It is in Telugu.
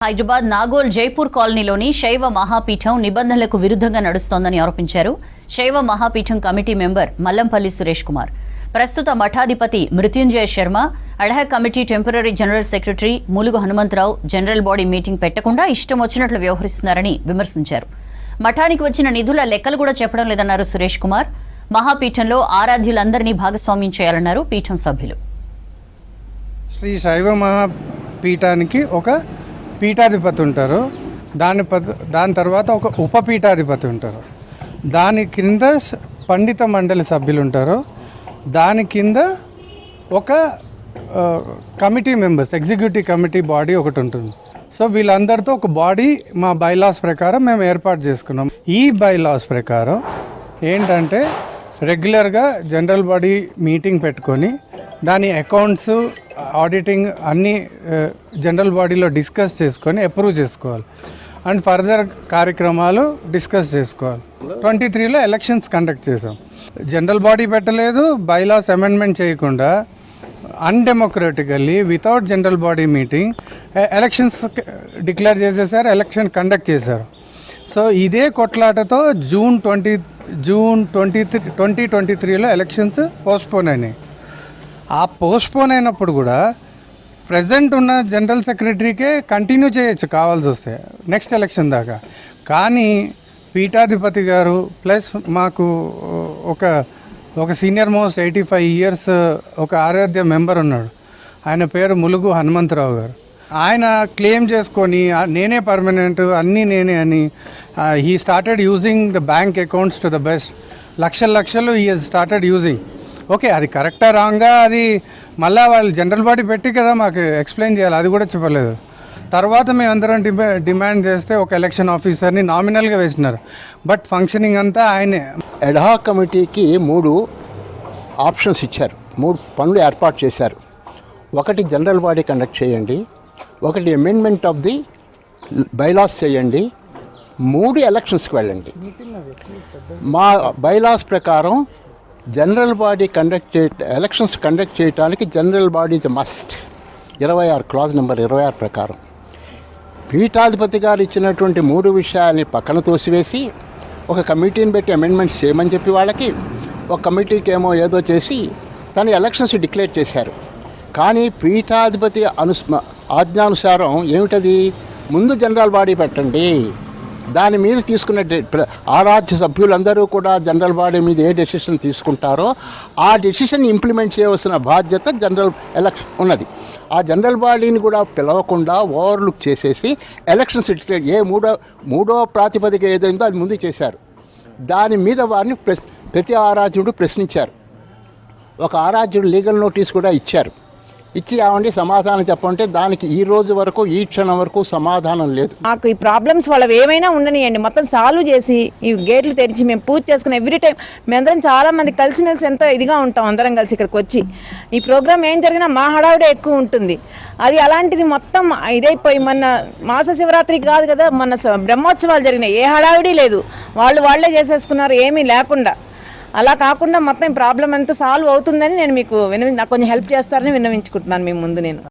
హైదరాబాద్ నాగోల్ జైపూర్ కాలనీలోని శైవ మహాపీఠం నిబంధనలకు విరుద్ధంగా నడుస్తోందని ఆరోపించారు శైవ మహాపీఠం కమిటీ మెంబర్ మల్లంపల్లి సురేష్ కుమార్. ప్రస్తుత మఠాధిపతి Mrityunjaya Sharma, ad hoc committee temporary general secretary Mulugu Hanumantharao general body meeting పెట్టకుండా ఇష్టం వచ్చినట్లు వ్యవహరిస్తున్నారని విమర్శించారు. మఠానికి వచ్చిన నిధుల లెక్కలు కూడా చెప్పడం లేదన్నారు సురేష్ కుమార్. మహాపీఠంలో ఆరాధ్యులందరినీ భాగస్వామ్యం చేయాలన్నారు పీఠం సభ్యులు. శ్రీ శైవ మహాపీఠానికి ఒక పీఠాధిపతి ఉంటారు, దాని తర్వాత ఒక ఉపపీఠాధిపతి ఉంటారు, దాని కింద పండిత మండలి సభ్యులు ఉంటారు, దాని కింద ఒక committee members executive committee body ఒకటి ఉంటుంది. సో వీళ్ళందరితో ఒక బాడీ మా బైలాస్ ప్రకారం మేము ఏర్పాటు చేసుకున్నాం. ఈ బైలాస్ ప్రకారం ఏంటంటే రెగ్యులర్గా జనరల్ బాడీ మీటింగ్ పెట్టుకొని దాని అకౌంట్స్ ఆడిటింగ్ అన్నీ జనరల్ బాడీలో డిస్కస్ చేసుకొని అప్రూవ్ చేసుకోవాలి అండ్ ఫర్దర్ కార్యక్రమాలు డిస్కస్ చేసుకోవాలి. 23లో ఎలక్షన్స్ కండక్ట్ చేసాం. జనరల్ బాడీ పెట్టలేదు, బైలాస్ అమెండ్మెంట్ చేయకుండా undemocratically without general body meeting elections declare చేసేసారు, ఎలక్షన్ కండక్ట్ చేశారు. సో ఇదే కొట్లాటతో జూన్ 2023లో ఎలక్షన్స్ పోస్ట్పోన్ అయినాయి. ఆ పోస్ట్పోన్ అయినప్పుడు కూడా ప్రజెంట్ ఉన్న జనరల్ సెక్రటరీకే కంటిన్యూ చేయొచ్చు కావాల్సి వస్తే నెక్స్ట్ ఎలక్షన్ దాకా. కానీ పీఠాధిపతి గారు ప్లస్ మాకు ఒక సీనియర్ మోస్ట్ 85 years ఒక ఆరాధ్య మెంబర్ ఉన్నాడు, ఆయన పేరు ములుగు హనుమంతరావు గారు. ఆయన క్లెయిమ్ చేసుకొని నేనే పర్మనెంట్ అన్నీ నేనే అని he started using the bank accounts to the best. లక్షలు he has started using. Okay, అది కరెక్టా రాంగా అది మళ్ళీ వాళ్ళు జనరల్ బాడీ పెట్టి కదా మాకు ఎక్స్ప్లెయిన్ చేయాలి, అది కూడా చెప్పలేదు. తర్వాత మేమందరం డిమాండ్ చేస్తే ఒక ఎలక్షన్ ఆఫీసర్ని నామినల్గా వేసినారు, బట్ ఫంక్షనింగ్ అంతా ఆయనే. అడ్హాక్ కమిటీకి 3 ఆప్షన్స్ ఇచ్చారు, 3 పనులు ఏర్పాటు చేశారు. ఒకటి జనరల్ బాడీ కండక్ట్ చేయండి, ఒకటి అమెండ్మెంట్ ఆఫ్ ది బైలాస్ చేయండి, 3 ఎలక్షన్స్కి వెళ్ళండి. మా బైలాస్ ప్రకారం జనరల్ బాడీ ఎలక్షన్స్ కండక్ట్ చేయడానికి general body is must. 26 clause number 26 ప్రకారం పీఠాధిపతి గారు ఇచ్చినటువంటి 3 విషయాల్ని పక్కన తోసివేసి ఒక కమిటీని పెట్టి అమెండ్మెంట్స్ చేయమని చెప్పి వాళ్ళకి ఒక కమిటీకి ఏమో ఏదో చేసి తను ఎలక్షన్స్ డిక్లేర్ చేశారు. కానీ పీఠాధిపతి ఆజ్ఞానుసారం ఏమిటది, ముందు జనరల్ బాడీ పెట్టండి, దాని మీద తీసుకున్న ఆరాధ్య సభ్యులందరూ కూడా జనరల్ బాడీ మీద ఏ డెసిషన్ తీసుకుంటారో ఆ డెసిషన్ ఇంప్లిమెంట్ చేయవలసిన బాధ్యత జనరల్ ఎలక్షన్ ఉన్నది. ఆ జనరల్ బాడీని కూడా పిలవకుండా ఓవర్లుక్ చేసేసి ఎలక్షన్స్ మూడో ప్రాతిపదిక ఏదైందో అది ముందు చేశారు. దాని మీద వారిని ప్రతి ఆరాధ్యుడు ప్రశ్నించారు. ఒక ఆరాధ్యుడు లీగల్ నోటీస్ కూడా ఇచ్చారు. ఇచ్చి కావండి సమాధానం చెప్పంటే దానికి ఈ రోజు వరకు ఈ క్షణం వరకు సమాధానం లేదు. మాకు ఈ ప్రాబ్లమ్స్ వాళ్ళవి ఏమైనా ఉండనియండి, మొత్తం సాల్వ్ చేసి ఈ గేట్లు తెరిచి మేము పూజ చేసుకుని ఎవ్రీ టైం మేమందరం చాలా మంది కలిసిమెలిసి ఎంతో ఇదిగా ఉంటాం. అందరం కలిసి ఇక్కడికి వచ్చి ఈ ప్రోగ్రామ్ ఏం జరిగినా మా హడావిడే ఎక్కువ ఉంటుంది. అది అలాంటిది మొత్తం ఇదైపోయి మొన్న మాస శివరాత్రికి కాదు కదా, మొన్న బ్రహ్మోత్సవాలు జరిగినాయి, ఏ హడావిడి లేదు, వాళ్ళే చేసేసుకున్నారు ఏమీ లేకుండా. అలా కాకుండా మొత్తం ప్రాబ్లం అంతా సాల్వ్ అవుతుందని నేను మీకు నాకు కొంచెం హెల్ప్ చేస్తారని విన్నవించుకుంటున్నాను మీ ముందు నేను.